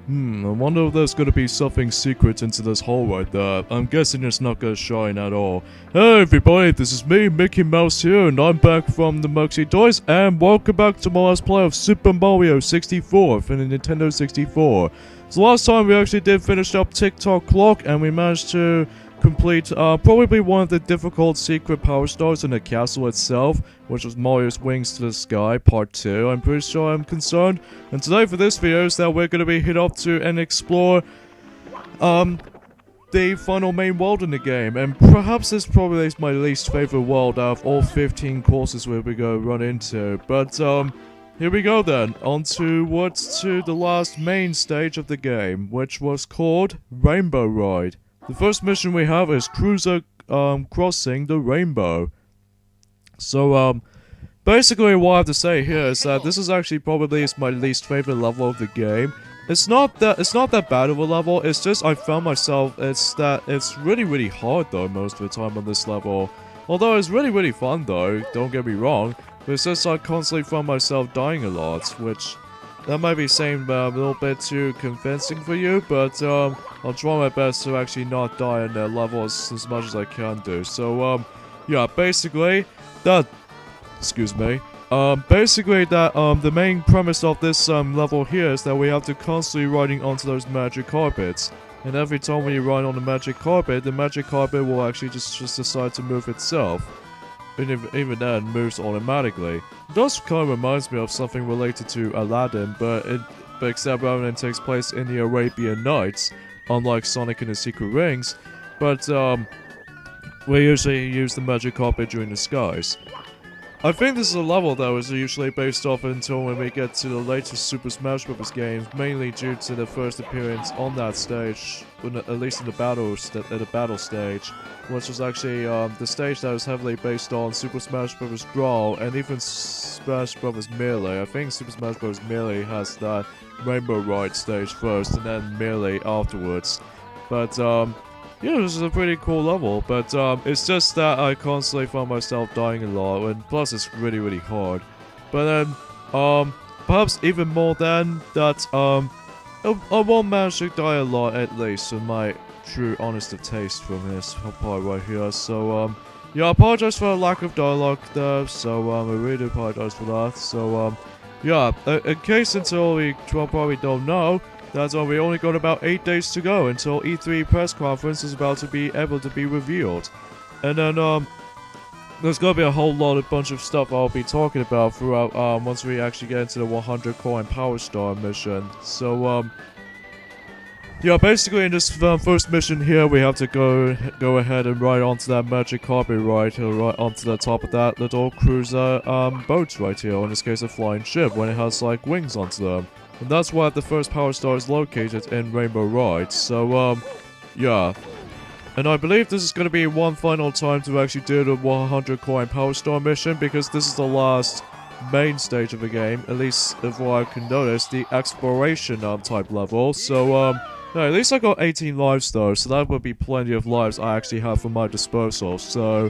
I wonder if there's gonna be something secret into this hole right there. I'm guessing it's not gonna shine at all. Hey everybody, this is me, Mickey Mouse here, and I'm back from the Muxy Toys, and welcome back to my Let's Play of Super Mario 64 for the Nintendo 64. So last time we actually did finish up Tick-Tock Clock, and we managed to complete probably one of the difficult secret power stars in the castle itself, which was Mario's Wings to the Sky Part 2, I'm pretty sure I'm concerned. And today for this video is that we're going to be hit up to and explore the final main world in the game, and perhaps this probably is my least favorite world out of all 15 courses we're going to run into. But here we go then, on to the last main stage of the game, which was called Rainbow Ride. The first mission we have is Cruiser crossing the rainbow. So basically what I have to say here is that this is actually probably my least favorite level of the game. It's not that bad of a level, it's just I found myself, it's really hard though most of the time on this level. Although it's really fun though, don't get me wrong, but it's just I constantly found myself dying a lot, which that might be saying a little bit too convincing for you, but I'll try my best to actually not die in that level as much as I can do. So yeah, basically that, excuse me, the main premise of this level here is that we have to constantly riding onto those magic carpets. And every time when you ride on the magic carpet will actually just decide to move itself. And even then, it moves automatically. It does kind of reminds me of something related to Aladdin, but except rather than takes place in the Arabian Nights, unlike Sonic and the Secret Rings. But we usually use the magic carpet during the skies. I think this is a level that was usually based off until when we get to the latest Super Smash Bros. Games, mainly due to the first appearance on that stage, at least in the battle stage, which was actually the stage that was heavily based on Super Smash Bros. Brawl and even Smash Bros. Melee. I think Super Smash Bros. Melee has that Rainbow Ride stage first and then Melee afterwards. But yeah, this is a pretty cool level, but it's just that I constantly find myself dying a lot, and plus it's really hard. But then, perhaps even more than that, I won't manage to die a lot at least, in my true honest of taste from this part right here. So yeah, I apologize for the lack of dialogue there, so I really do apologize for that. So yeah, in case until we probably don't know, that's we only got about 8 days to go until E3 press conference is about to be able to be revealed. And then there's gonna be a whole bunch of stuff I'll be talking about throughout once we actually get into the 100 coin Power Star mission. So yeah, basically in this first mission here, we have to go ahead and ride onto that magic carpet right onto the top of that little cruiser boat right here, or in this case a flying ship, when it has like wings onto them. And that's where the first Power Star is located in Rainbow Ride. So yeah. And I believe this is going to be one final time to actually do the 100 coin Power Star mission, because this is the last main stage of the game, at least of what I can notice, the exploration type level. So no, at least I got 18 lives though, so that would be plenty of lives I actually have for my disposal. So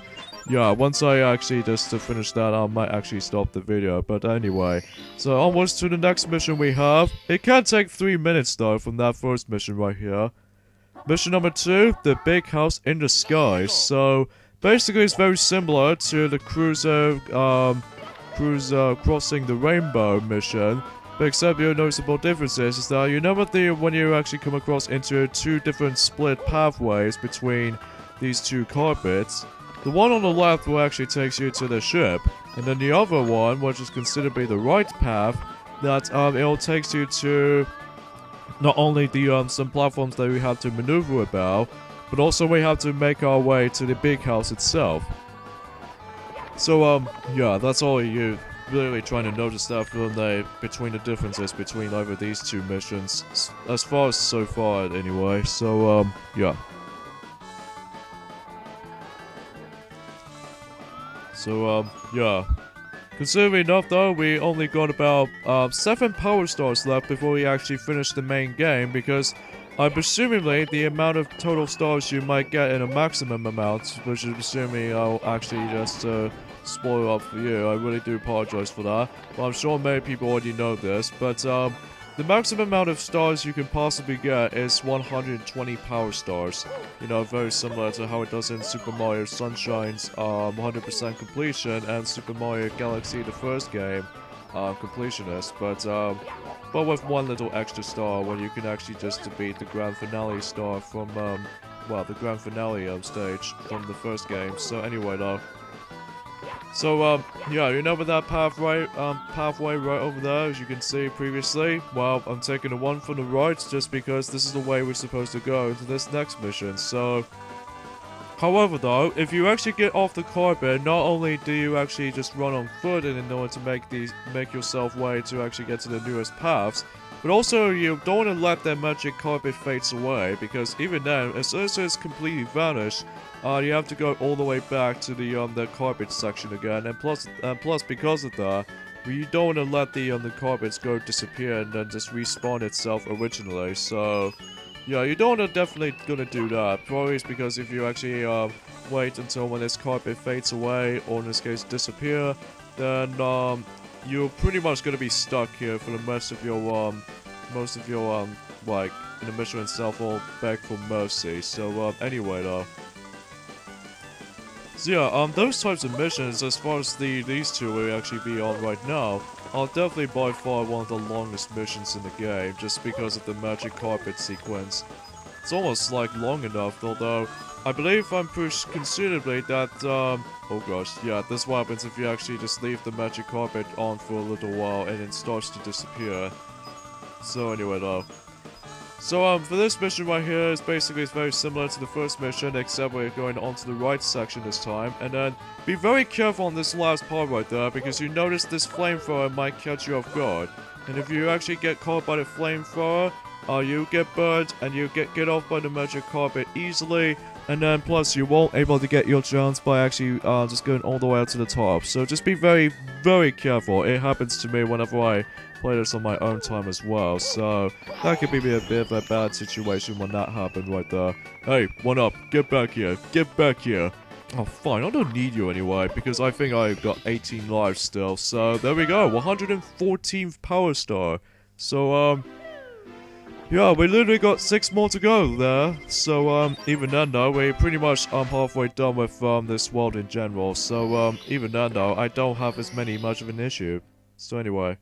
yeah, once I actually just to finish that, I might actually stop the video. But anyway, so onwards to the next mission we have. It can take 3 minutes though from that first mission right here. Mission number 2, the big house in the sky. So basically it's very similar to the cruiser crossing the rainbow mission. But except your noticeable differences is that you know when you actually come across into 2 different split pathways between these 2 carpets. The one on the left will actually take you to the ship, and then the other one, which is considered to be the right path, that it'll take you to not only the some platforms that we have to maneuver about, but also we have to make our way to the big house itself. So yeah, that's all you really trying to notice that from between the differences between either these 2 missions, as far as so far anyway. So yeah. So, yeah. Considering enough though, we only got about 7 Power Stars left before we actually finish the main game, because presumably the amount of total stars you might get in a maximum amount, which is assuming I'll actually just spoil up for you. I really do apologize for that. But I'm sure many people already know this, but the maximum amount of stars you can possibly get is 120 power stars. You know, very similar to how it does in Super Mario Sunshine's 100% completion and Super Mario Galaxy, the first game, completionist. But with one little extra star, where you can actually just beat the grand finale star from, well, the grand finale stage from the first game. So anyway, though. So, yeah, you know that pathway right over there, as you can see previously? Well, I'm taking the one from the right, just because this is the way we're supposed to go into this next mission, so... However, though, if you actually get off the carpet, not only do you actually just run on foot in order to make yourself way to actually get to the newest paths, but also you don't want to let that magic carpet fades away, because even then, as soon as it's completely vanished, you have to go all the way back to the carpet section again, and plus because of that, you don't want to let the carpets go disappear and then just respawn itself originally. So yeah, you don't definitely gonna do that. Probably it's because if you actually wait until when this carpet fades away, or in this case disappear, then you're pretty much gonna be stuck here for the most of your like in the mission itself, or beg for mercy. So anyway, though. So yeah, those types of missions, as far as these two will actually be on right now, are definitely by far one of the longest missions in the game, just because of the magic carpet sequence. It's almost like long enough, although I believe I'm pushed considerably that, oh gosh, yeah, this is what happens if you actually just leave the magic carpet on for a little while and it starts to disappear. So anyway, though. So, for this mission right here, it's very similar to the first mission, except we're going on to the right section this time. And then, be very careful on this last part right there, because you notice this flamethrower might catch you off guard. And if you actually get caught by the flamethrower, you get burned, and you get off by the magic carpet easily. And then, plus, you won't able to get your chance by actually just going all the way up to the top. So, just be very, very careful. It happens to me whenever I play this on my own time as well, so that could be a bit of a bad situation when that happened right there. Hey, one up, get back here, get back here. Oh, fine, I don't need you anyway, because I think I've got 18 lives still, so there we go, 114th power star. So, yeah, we literally got 6 more to go there, so, even then though, we're pretty much halfway done with this world in general, so, even then though, I don't have as much of an issue. So anyway.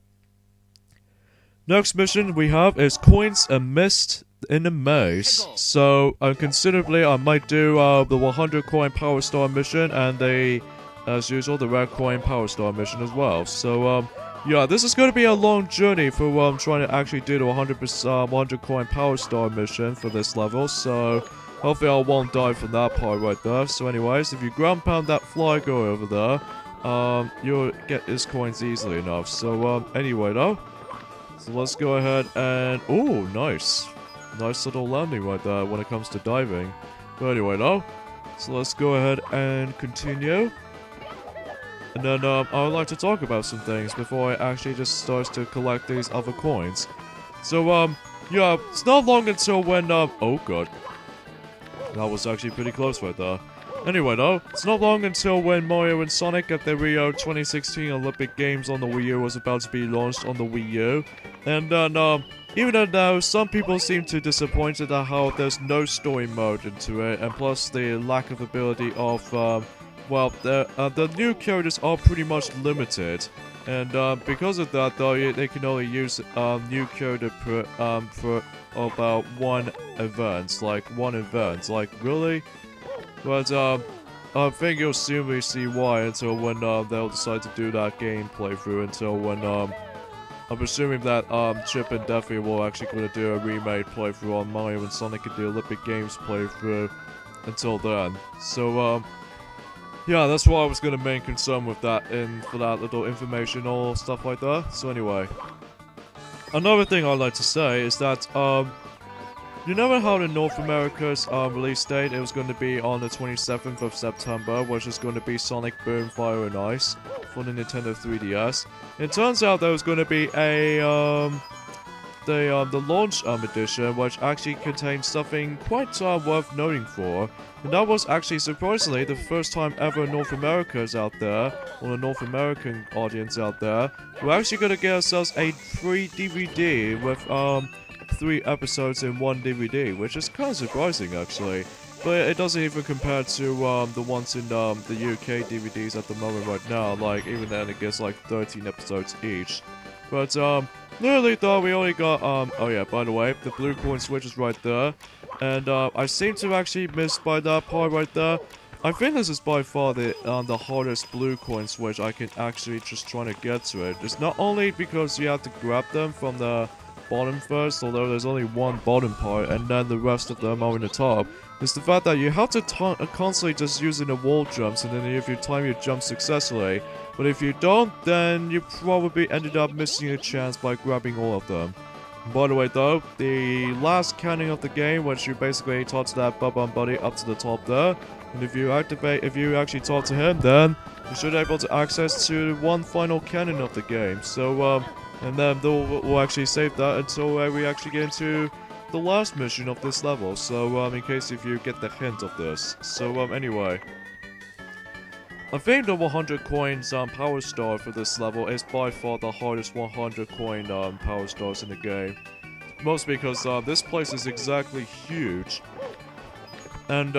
Next mission we have is Coins and Mist in a Maze. So, considerably, I might do the 100 coin power star mission and as usual, the red coin power star mission as well. So, yeah, this is going to be a long journey for trying to actually do the 100 coin power star mission for this level. So, hopefully I won't die from that part right there. So anyways, if you ground pound that fly guy over there, you'll get his coins easily enough. So, anyway though. So let's go ahead and... oh, nice. Nice little landing right there when it comes to diving. But anyway, though. So let's go ahead and continue. And then I would like to talk about some things before I actually just start to collect these other coins. So, yeah, it's not long until when, oh god. That was actually pretty close right there. Anyway though, it's not long until when Mario and Sonic at the Rio 2016 Olympic Games on the Wii U was about to be launched on the Wii U. And then, even though some people seem to be disappointed at how there's no story mode into it, and plus the lack of ability of, well, the new characters are pretty much limited. And, because of that though, they can only use, new character per about one event. Like, really? But, I think you'll soon see why until when, they'll decide to do that game playthrough, until when, I'm assuming that, Chip and Daffy will actually gonna do a remade playthrough on Mario and Sonic at the Olympic Games playthrough until then. So, yeah, that's why I was gonna main concern with that, for that little informational stuff like that. So anyway. Another thing I'd like to say is that, you know how in North America's release date, it was going to be on the 27th of September, which is going to be Sonic Boom Fire and Ice for the Nintendo 3DS. It turns out there was going to be a the launch edition, which actually contained something quite worth noting for. And that was actually surprisingly the first time ever North Americans out there, or the North American audience out there, we're actually gonna get ourselves a free DVD with 3 episodes in 1 DVD, which is kind of surprising actually. But it doesn't even compare to the ones in the UK DVDs at the moment right now. Like even then it gets like 13 episodes each. But literally though we only got oh yeah, by the way, the blue coin switch is right there. And I seem to actually miss by that part right there. I think this is by far the hardest blue coin switch I can actually just try to get to it. It's not only because you have to grab them from the bottom first, although there's only one bottom part and then the rest of them are in the top. It's the fact that you have to constantly just using the wall jumps, and then if you time your jump successfully. But if you don't, then you probably ended up missing a chance by grabbing all of them. By the way though, the last cannon of the game, which you basically toss that Bubba Buddy up to the top there, and if you actually talk to him, then you should be able to access to one final cannon of the game. So and then we'll actually save that until we actually get into the last mission of this level. So in case if you get the hint of this. So anyway, I think the 100 coins power star for this level is by far the hardest 100 coin power stars in the game. Mostly because this place is exactly huge, and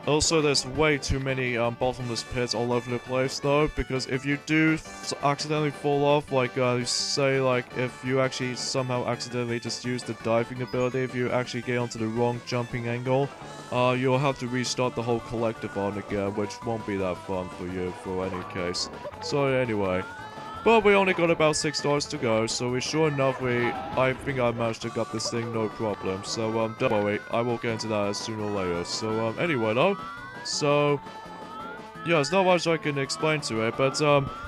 also there's way too many bottomless pits all over the place though, because if you do accidentally fall off, like say like if you actually somehow accidentally just use the diving ability, if you actually get onto the wrong jumping angle, you'll have to restart the whole collectathon again, which won't be that fun for you for any case. So anyway, but we only got about 6 stars to go, so sure enough I think I managed to get this thing no problem. So don't worry, I will get into that sooner or later. So anyway though, so yeah, there's not much I can explain to it, but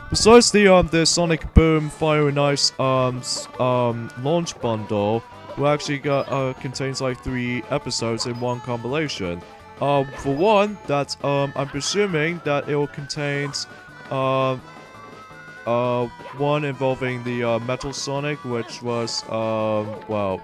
besides the Sonic Boom Fire and Ice launch bundle, we actually got contains like 3 episodes in one compilation. For one, that I'm presuming that it will contain one involving the Metal Sonic, which was well,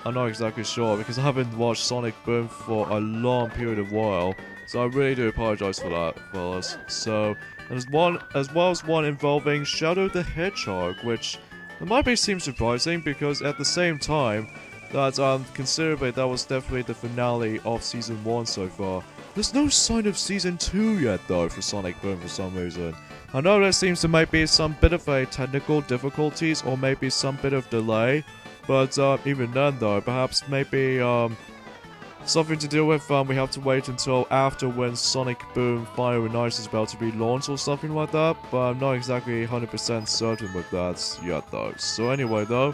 I'm not exactly sure because I haven't watched Sonic Boom for a long period of while, so I really do apologize for that, fellas. So there's one as well as one involving Shadow the Hedgehog, which it might seem surprising because at the same time that considerably that was definitely the finale of season 1 so far. There's no sign of season 2 yet though for Sonic Boom for some reason. I know there seems to might be some bit of a technical difficulties or maybe some bit of delay, but even then though, perhaps maybe something to do with we have to wait until after when Sonic Boom Fire and Ice is about to be launched or something like that, but I'm not exactly 100% certain with that yet though. So anyway though,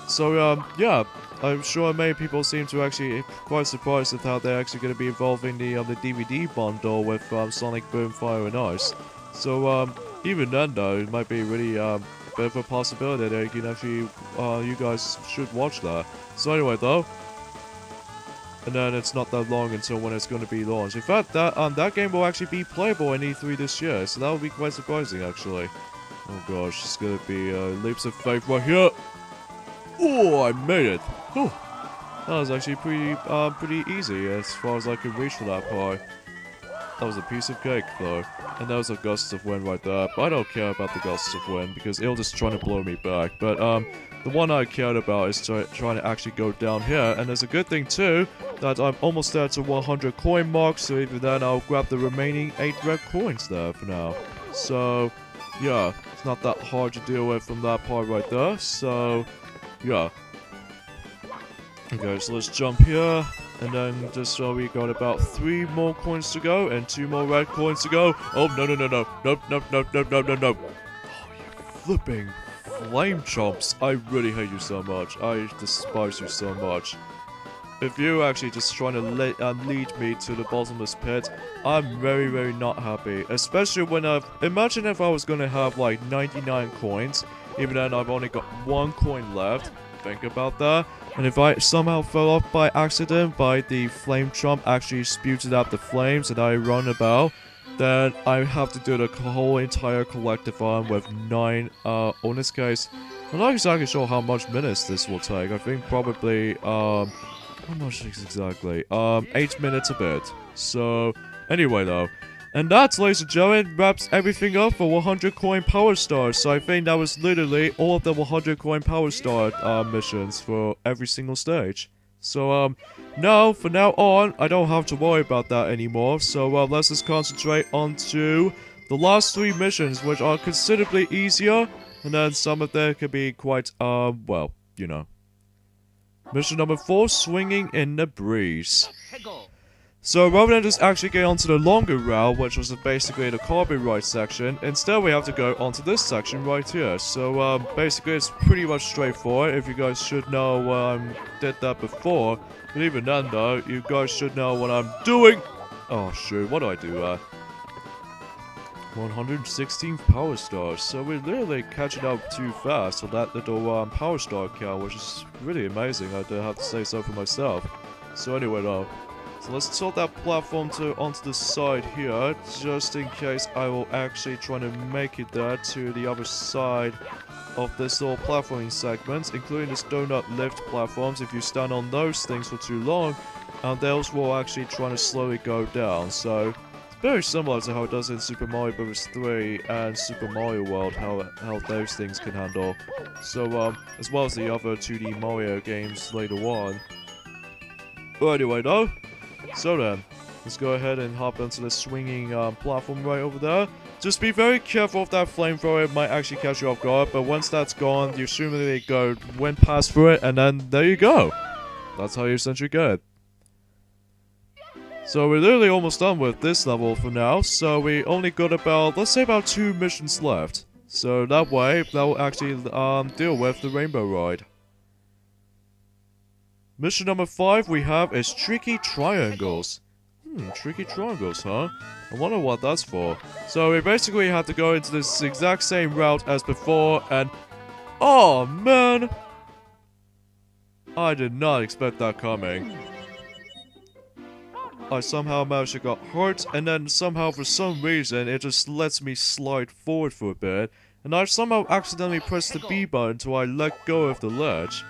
so yeah, I'm sure many people seem to actually quite surprised at how they're actually going to be involving the DVD bundle with Sonic Boom Fire and Ice. So even then though, it might be really a bit of a possibility that you can actually you guys should watch that. So anyway though, and then it's not that long until when it's going to be launched. In fact, that game will actually be playable in E3 this year, so that would be quite surprising actually. Oh gosh, it's going to be leaps of faith right here. Oh, I made it. Whew. That was actually pretty easy as far as I could reach for that part. That was a piece of cake though. And that was a gust of wind right there. But I don't care about the gusts of wind because it'll just trying to blow me back. But the one I cared about is trying to actually go down here. And there's a good thing too, that I'm almost there to 100 coin mark. So even then I'll grab the remaining 8 red coins there for now. So yeah, it's not that hard to deal with from that part right there. So yeah. Okay, so let's jump here, and then just we got about 3 more coins to go, and 2 more red coins to go. Oh, no. Oh, you flipping flame chomps. I really hate you so much. I despise you so much. If you actually just trying to lead me to the bottomless pit, I'm very not happy. Especially when imagine if I was gonna have like 99 coins, even then I've only got 1 coin left. Think about that. And if I somehow fell off by accident by the flame chomp actually spewed out the flames and I run about, then I have to do the whole entire collectathon with 9, in this case, I'm not exactly sure how much minutes this will take. I think probably, how much exactly? 8 minutes a bit. So, anyway though. And that, ladies and gentlemen, wraps everything up for 100 coin power stars. So I think that was literally all of the 100 coin power star missions for every single stage. So, now, for now on, I don't have to worry about that anymore. So, let's just concentrate on to the last 3 missions, which are considerably easier. And then some of them could be quite, well, you know. Mission number 4, Swinging in the Breeze. So rather than just actually get onto the longer route, which was basically the carbon ride section, instead we have to go onto this section right here. So basically it's pretty much straightforward. If you guys should know, did that before. But even then though, you guys should know what I'm doing. Oh shoot, what do I do? 116 power stars. So we're literally catching up too fast on that little power star count, which is really amazing. I do have to say so for myself. So anyway though. So let's tilt that platform onto the side here, just in case I will actually try to make it there to the other side of this little platforming segment, including the donut lift platforms. If you stand on those things for too long, those will actually try to slowly go down. So it's very similar to how it does in Super Mario Bros. 3 and Super Mario World, how those things can handle. So as well as the other 2D Mario games later on. But anyway though. So then, let's go ahead and hop onto the swinging platform right over there. Just be very careful of that flamethrower, it might actually catch you off guard, but once that's gone, you assumedly go went past through it, and then there you go. That's how you essentially get it. So we're literally almost done with this level for now, so we only got about, let's say about 2 missions left. So that way, that will actually deal with the Rainbow Ride. Mission number 5 we have is Tricky Triangles. Tricky Triangles, huh? I wonder what that's for. So we basically have to go into this exact same route as before, and... oh, man! I did not expect that coming. I somehow managed to get hurt, and then somehow for some reason it just lets me slide forward for a bit, and I somehow accidentally pressed the B button until I let go of the ledge.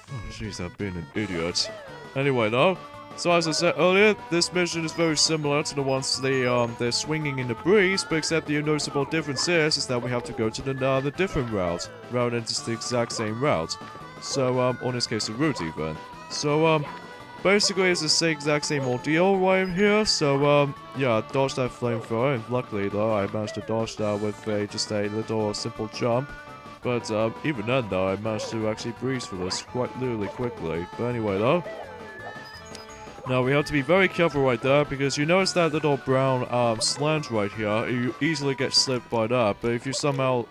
Oh jeez, I've been an idiot. Anyway though, so as I said earlier, this mission is very similar to the ones they're swinging in the breeze, but except the noticeable difference is that we have to go to the different route, rather than just the exact same route. So or in this case the route even. So basically it's the exact same ordeal right here. So yeah, dodge that flamethrower, and luckily though I managed to dodge that with just a little simple jump. But even then though, I managed to actually breeze through this quite literally quickly. But anyway though, now we have to be very careful right there, because you notice that little brown slant right here, you easily get slipped by that. But if you somehow,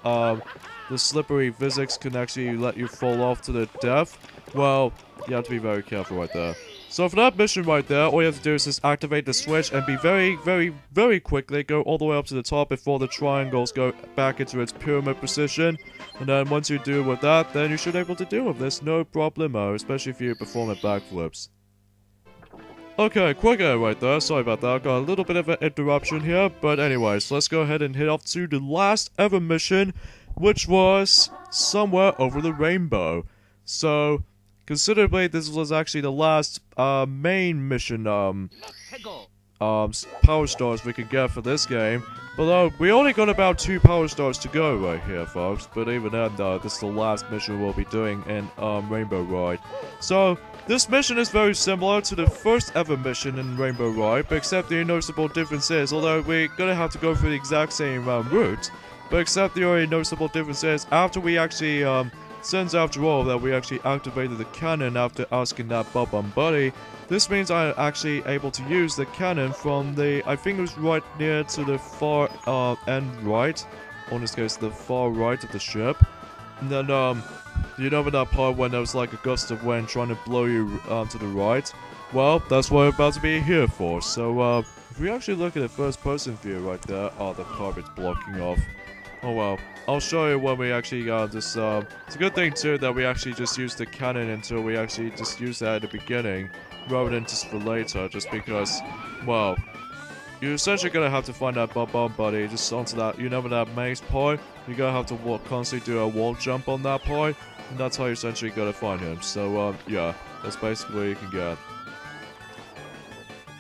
the slippery physics can actually let you fall off to the death, well, you have to be very careful right there. So for that mission right there, all you have to do is just activate the switch and be very quickly go all the way up to the top before the triangles go back into its pyramid position. And then once you do with that, then you should be able to deal with this, no problemo, especially if you perform a backflips. Okay, quick right there, sorry about that, got a little bit of an interruption here, but anyways, let's go ahead and head off to the last ever mission, which was Somewhere Over the Rainbow. So, considerably, this was actually the last main mission power stars we could get for this game. But we only got about 2 power stars to go right here, folks. But even then, this is the last mission we'll be doing in Rainbow Ride. So this mission is very similar to the first ever mission in Rainbow Ride, but except the noticeable difference is, although we're gonna have to go through the exact same route, but except the only noticeable difference is after we actually since after all that we actually activated the cannon after asking that Bob-omb Buddy, this means I'm actually able to use the cannon from the, I think it was right near to the far end right, or in this case the far right of the ship. And then you know that part when there was like a gust of wind trying to blow you to the right? Well, that's what we're about to be here for. So if we actually look at the first person view right there, oh, the carpet's blocking off. Oh well, I'll show you when we actually it's a good thing too that we actually just use the cannon until we actually just use that at the beginning rather than just for later, just because, well, you're essentially gonna have to find that Bob-omb buddy just onto that, you know, that maze point. You're gonna have to constantly do a wall jump on that point, and that's how you're essentially gonna find him. So, yeah, that's basically what you can get.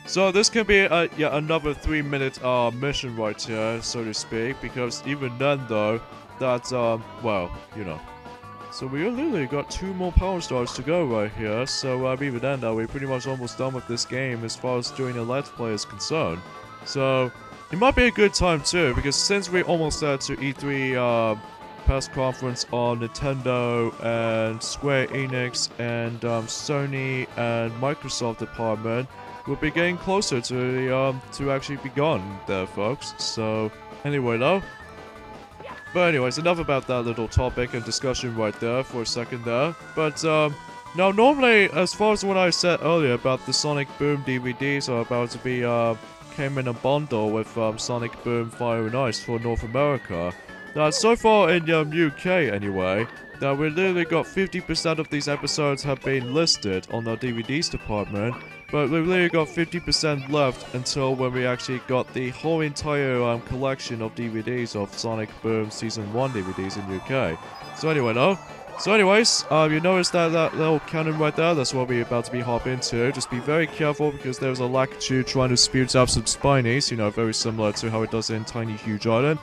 So this can be another 3-minute mission right here, so to speak, because even then though, that's well, you know. So we literally got 2 more power stars to go right here, so even then though, we're pretty much almost done with this game as far as doing a Let's Play is concerned. So it might be a good time too, because since we're almost there to E3 press conference on Nintendo and Square Enix and Sony and Microsoft department, we'll be getting closer to the to actually be gone there, folks. So anyway though. But anyways, enough about that little topic and discussion right there for a second there. But now normally, as far as what I said earlier about the Sonic Boom DVDs are about to be came in a bundle with Sonic Boom Fire and Ice for North America. Now so far in UK anyway, that we literally got 50% of these episodes have been listed on our DVDs department, but we've literally got 50% left until when we actually got the whole entire collection of DVDs of Sonic Boom Season 1 DVDs in UK. So anyway, though. So anyways, you notice that little cannon right there? That's what we're about to be hop into. Just be very careful because there's a Lakitu trying to spew out some Spinies, you know, very similar to how it does in Tiny Huge Island.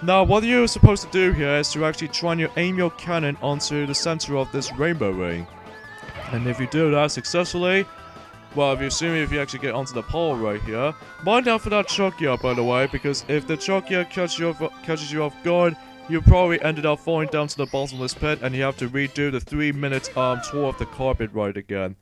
Now, what you're supposed to do here is to actually try and aim your cannon onto the center of this rainbow ring. And if you do that successfully, well, if you actually get onto the pole right here, mind out for that Chokia, by the way, because if the Chokia catches you off guard, you probably ended up falling down to the bottomless pit, and you have to redo the 3-minute tour of the carpet ride again.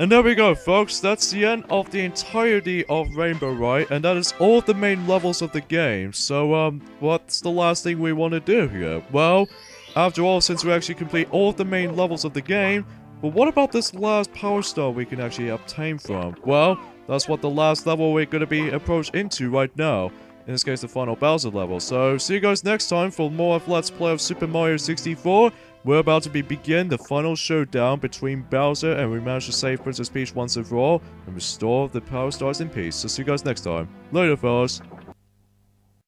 And there we go, folks. That's the end of the entirety of Rainbow Ride, and that is all of the main levels of the game. So, what's the last thing we want to do here? Well, after all, since we actually complete all of the main levels of the game, but what about this last Power Star we can actually obtain from? Well, that's what the last level we're going to be approached into right now. In this case, the final Bowser level. So, see you guys next time for more of Let's Play of Super Mario 64. We're about to begin the final showdown between Bowser, and we managed to save Princess Peach once and for all, and restore the Power Stars in peace. So see you guys next time. Later, fellas.